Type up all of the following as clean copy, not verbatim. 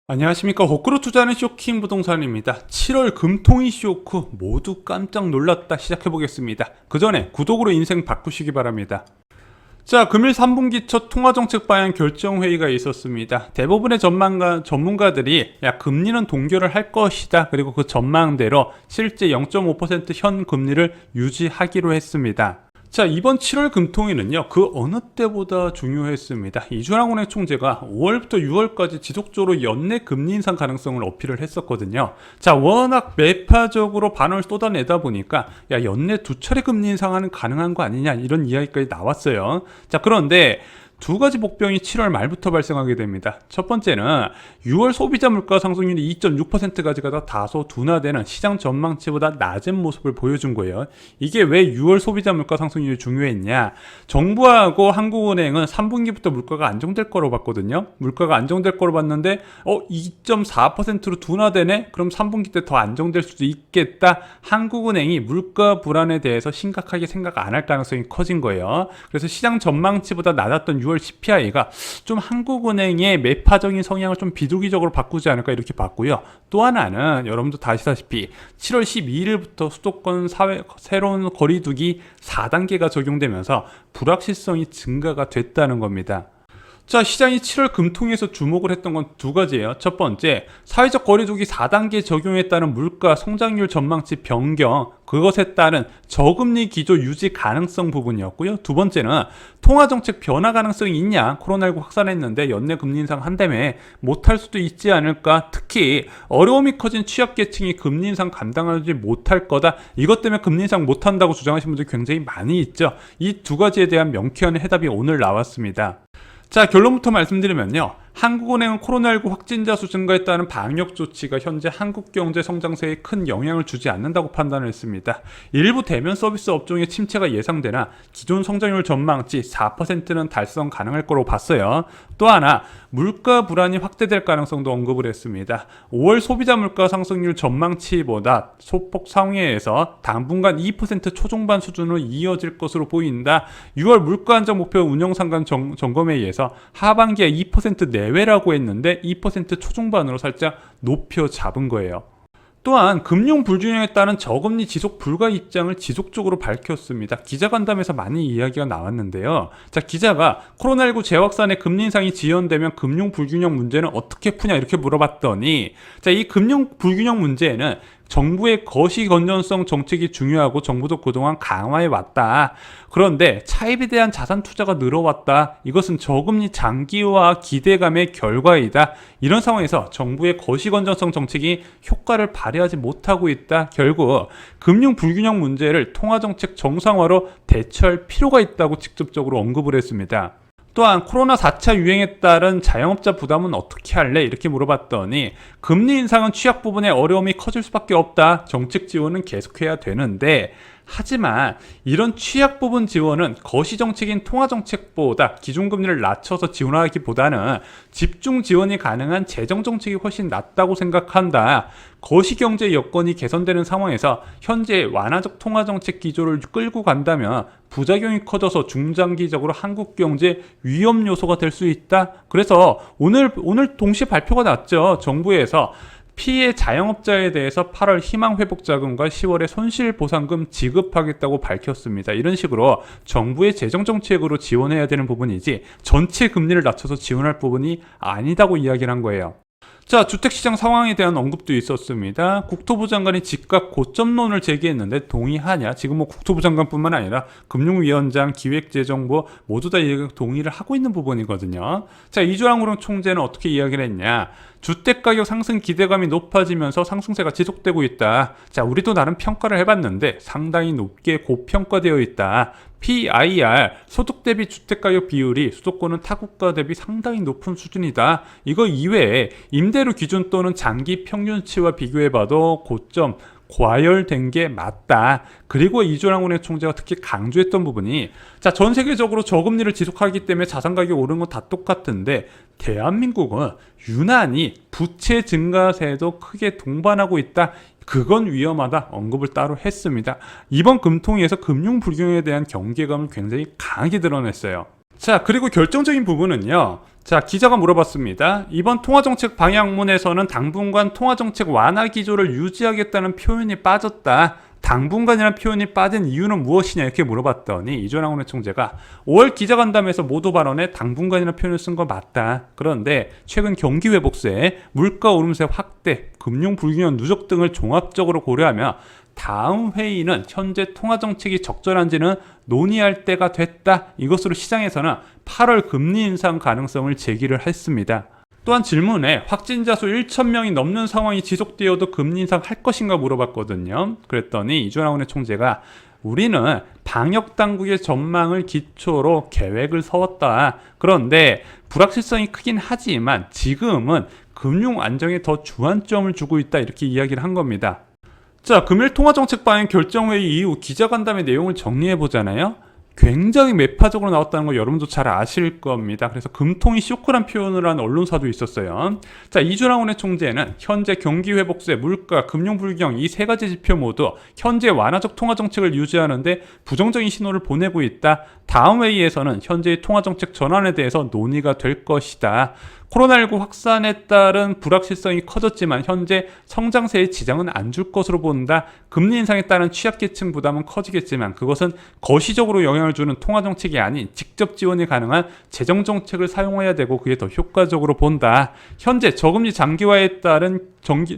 안녕하십니까. 거꾸로 투자하는 쇼킹 부동산입니다. 7월 금통위 쇼크 모두 깜짝 놀랐다. 시작해보겠습니다. 그 전에 구독으로 인생 바꾸시기 바랍니다. 자, 금일 3분기 첫 통화정책 방향 결정회의가 있었습니다. 대부분의 전문가들이 금리는 동결을 할 것이다. 그리고 그 전망대로 실제 0.5% 현 금리를 유지하기로 했습니다. 자, 이번 7월 금통위는요, 그 어느 때보다 중요했습니다. 이준환은행 총재가 5월부터 6월까지 지속적으로 연내 금리 인상 가능성을 어필을 했었거든요. 자, 워낙 매파적으로 반응을 쏟아내다 보니까 연내 두 차례 금리 인상하는 가능한 거 아니냐, 이런 이야기까지 나왔어요. 자, 그런데 두 가지 복병이 7월 말부터 발생하게 됩니다. 첫 번째는 6월 소비자 물가 상승률이 2.6%까지가 다소 둔화되는 시장 전망치보다 낮은 모습을 보여준 거예요. 이게 왜 6월 소비자 물가 상승률이 중요했냐? 정부하고 한국은행은 3분기부터 물가가 안정될 거로 봤거든요. 물가가 안정될 거로 봤는데 2.4%로 둔화되네? 그럼 3분기 때 더 안정될 수도 있겠다. 한국은행이 물가 불안에 대해서 심각하게 생각 안 할 가능성이 커진 거예요. 그래서 시장 전망치보다 낮았던 6월 CPI가 좀 한국은행의 매파적인 성향을 좀 비둘기적으로 바꾸지 않을까 이렇게 봤고요. 또 하나는 여러분도 다 아시다시피 7월 12일부터 수도권 새로운 거리두기 4단계가 적용되면서 불확실성이 증가가 됐다는 겁니다. 자, 시장이 7월 금통위에서 주목을 했던 건 두 가지예요. 첫 번째, 사회적 거리두기 4단계 적용에 따른 물가 성장률 전망치 변경, 그것에 따른 저금리 기조 유지 가능성 부분이었고요. 두 번째는 통화정책 변화 가능성이 있냐, 코로나19 확산했는데 연내 금리 인상 한다며 못할 수도 있지 않을까. 특히 어려움이 커진 취약계층이 금리 인상 감당하지 못할 거다, 이것 때문에 금리 인상 못한다고 주장하시는 분들이 굉장히 많이 있죠. 이 두 가지에 대한 명쾌한 해답이 오늘 나왔습니다. 자, 결론부터 말씀드리면요, 한국은행은 코로나19 확진자 수 증가에 따른 방역 조치가 현재 한국 경제 성장세에 큰 영향을 주지 않는다고 판단을 했습니다. 일부 대면 서비스 업종의 침체가 예상되나 기존 성장률 전망치 4%는 달성 가능할 거로 봤어요. 또 하나, 물가 불안이 확대될 가능성도 언급을 했습니다. 5월 소비자 물가 상승률 전망치보다 소폭 상회에서 당분간 2% 초중반 수준으로 이어질 것으로 보인다. 6월 물가 안정 목표 운영상관 점검회의에서 하반기에 2% 내외라고 했는데 2% 초중반으로 살짝 높여 잡은 거예요. 또한 금융 불균형에 따른 저금리 지속 불가 입장을 지속적으로 밝혔습니다. 기자간담회에서 많이 이야기가 나왔는데요. 자, 기자가 코로나19 재확산에 금리 인상이 지연되면 금융 불균형 문제는 어떻게 푸냐 이렇게 물어봤더니, 자, 이 금융 불균형 문제에는 정부의 거시 건전성 정책이 중요하고 정부도 그동안 강화해 왔다. 그런데 차입에 대한 자산 투자가 늘어왔다. 이것은 저금리 장기화 기대감의 결과이다. 이런 상황에서 정부의 거시 건전성 정책이 효과를 발휘하지 못하고 있다. 결국 금융 불균형 문제를 통화정책 정상화로 대처할 필요가 있다고 직접적으로 언급을 했습니다. 또한 코로나 4차 유행에 따른 자영업자 부담은 어떻게 할래? 이렇게 물어봤더니 금리 인상은 취약 부분에 어려움이 커질 수밖에 없다. 정책 지원은 계속해야 되는데, 하지만 이런 취약 부분 지원은 거시정책인 통화정책보다 기준금리를 낮춰서 지원하기보다는 집중 지원이 가능한 재정정책이 훨씬 낫다고 생각한다. 거시경제 여건이 개선되는 상황에서 현재 완화적 통화정책 기조를 끌고 간다면 부작용이 커져서 중장기적으로 한국 경제 위험 요소가 될 수 있다. 그래서 오늘 동시에 발표가 났죠. 정부에서 피해 자영업자에 대해서 8월 희망회복자금과 10월에 손실보상금 지급하겠다고 밝혔습니다. 이런 식으로 정부의 재정정책으로 지원해야 되는 부분이지 전체 금리를 낮춰서 지원할 부분이 아니다고 이야기를 한 거예요. 자, 주택시장 상황에 대한 언급도 있었습니다. 국토부 장관이 집값 고점론을 제기했는데 동의하냐? 지금 국토부 장관뿐만 아니라 금융위원장, 기획재정부 모두 다 동의를 하고 있는 부분이거든요. 자, 이주환 총재는 어떻게 이야기를 했냐? 주택가격 상승 기대감이 높아지면서 상승세가 지속되고 있다. 자, 우리도 나름 평가를 해봤는데 상당히 높게 고평가되어 있다. PIR, 소득 대비 주택가격 비율이 수도권은 타국가 대비 상당히 높은 수준이다. 이거 이외에 임대료 기준 또는 장기 평균치와 비교해봐도 고점 과열된 게 맞다. 그리고 이주환 총재가 특히 강조했던 부분이, 자, 전 세계적으로 저금리를 지속하기 때문에 자산 가격이 오르는 건 다 똑같은데 대한민국은 유난히 부채 증가세도 크게 동반하고 있다. 그건 위험하다 언급을 따로 했습니다. 이번 금통위에서 금융 불균형에 대한 경계감을 굉장히 강하게 드러냈어요. 자, 그리고 결정적인 부분은요. 자, 기자가 물어봤습니다. 이번 통화정책 방향문에서는 당분간 통화정책 완화 기조를 유지하겠다는 표현이 빠졌다. 당분간이라는 표현이 빠진 이유는 무엇이냐 이렇게 물어봤더니 이준왕 총재가 5월 기자간담회에서 모두 발언에 당분간이라는 표현을 쓴 거 맞다. 그런데 최근 경기 회복세, 물가 오름세 확대, 금융 불균형 누적 등을 종합적으로 고려하며 다음 회의는 현재 통화정책이 적절한지는 논의할 때가 됐다. 이것으로 시장에서는 8월 금리 인상 가능성을 제기를 했습니다. 또한 질문에 확진자 수 1,000명이 넘는 상황이 지속되어도 금리 인상 할 것인가 물어봤거든요. 그랬더니 이준왕 총재가 우리는 방역당국의 전망을 기초로 계획을 세웠다. 그런데 불확실성이 크긴 하지만 지금은 금융 안정에 더 주안점을 주고 있다. 이렇게 이야기를 한 겁니다. 자, 금일 통화정책 방향 결정회의 이후 기자간담회 내용을 정리해보잖아요. 굉장히 매파적으로 나왔다는 거 여러분도 잘 아실 겁니다. 그래서 금통이 쇼크란 표현을 한 언론사도 있었어요. 자, 이준왕 총재는 현재 경기 회복세, 물가, 금융 불균형 이 세 가지 지표 모두 현재 완화적 통화 정책을 유지하는데 부정적인 신호를 보내고 있다. 다음 회의에서는 현재의 통화 정책 전환에 대해서 논의가 될 것이다. 코로나19 확산에 따른 불확실성이 커졌지만 현재 성장세에 지장은 안 줄 것으로 본다. 금리 인상에 따른 취약계층 부담은 커지겠지만 그것은 거시적으로 영향을 주는 통화정책이 아닌 직접 지원이 가능한 재정정책을 사용해야 되고 그게 더 효과적으로 본다. 현재 저금리 장기화에 따른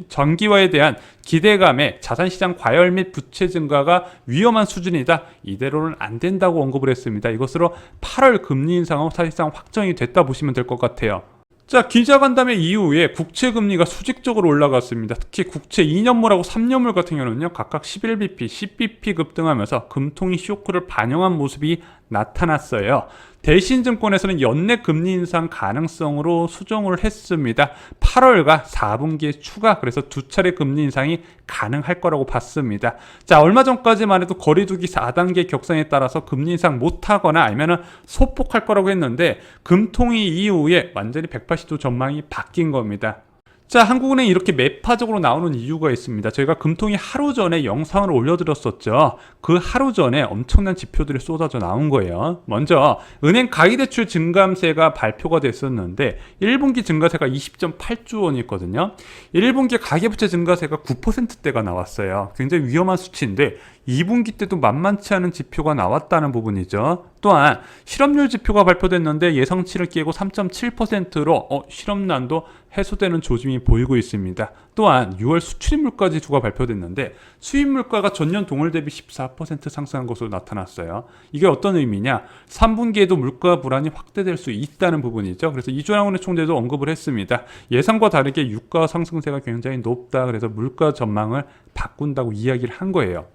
장기화에 대한 기대감에 자산시장 과열 및 부채 증가가 위험한 수준이다. 이대로는 안 된다고 언급을 했습니다. 이것으로 8월 금리 인상은 사실상 확정이 됐다 보시면 될 것 같아요. 자, 기자간담회 이후에 국채금리가 수직적으로 올라갔습니다. 특히 국채 2년물하고 3년물 같은 경우는요, 각각 11bp, 10bp 급등하면서 금통위 쇼크를 반영한 모습이 나타났어요. 대신증권에서는 연내 금리 인상 가능성으로 수정을 했습니다. 8월과 4분기에 추가, 그래서 두 차례 금리 인상이 가능할 거라고 봤습니다. 자, 얼마 전까지만 해도 거리두기 4단계 격상에 따라서 금리 인상 못하거나 아니면은 소폭할 거라고 했는데 금통위 이후에 완전히 180도 전망이 바뀐 겁니다. 자, 한국은행이 이렇게 매파적으로 나오는 이유가 있습니다. 저희가 금통위 하루 전에 영상을 올려드렸었죠. 그 하루 전에 엄청난 지표들이 쏟아져 나온 거예요. 먼저 은행 가계대출 증감세가 발표가 됐었는데 1분기 증가세가 20.8조 원이 있거든요. 1분기 가계부채 증가세가 9%대가 나왔어요. 굉장히 위험한 수치인데 2분기 때도 만만치 않은 지표가 나왔다는 부분이죠. 또한 실업률 지표가 발표됐는데 예상치를 깨고 3.7%로 실업난도 해소되는 조짐이 보이고 있습니다. 또한 6월 수출입 물가 지수가 발표됐는데 수입 물가가 전년 동월 대비 14% 상승한 것으로 나타났어요. 이게 어떤 의미냐? 3분기에도 물가 불안이 확대될 수 있다는 부분이죠. 그래서 이준왕 총재도 언급을 했습니다. 예상과 다르게 유가 상승세가 굉장히 높다. 그래서 물가 전망을 바꾼다고 이야기를 한 거예요.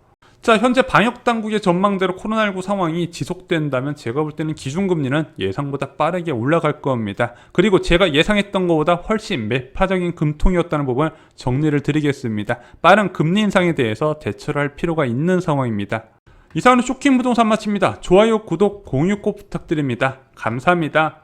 자, 현재 방역당국의 전망대로 코로나19 상황이 지속된다면 제가 볼 때는 기준금리는 예상보다 빠르게 올라갈 겁니다. 그리고 제가 예상했던 것보다 훨씬 매파적인 금통이었다는 부분 정리를 드리겠습니다. 빠른 금리 인상에 대해서 대처를 할 필요가 있는 상황입니다. 이상으로 쇼킹 부동산 마칩니다. 좋아요, 구독, 공유 꼭 부탁드립니다. 감사합니다.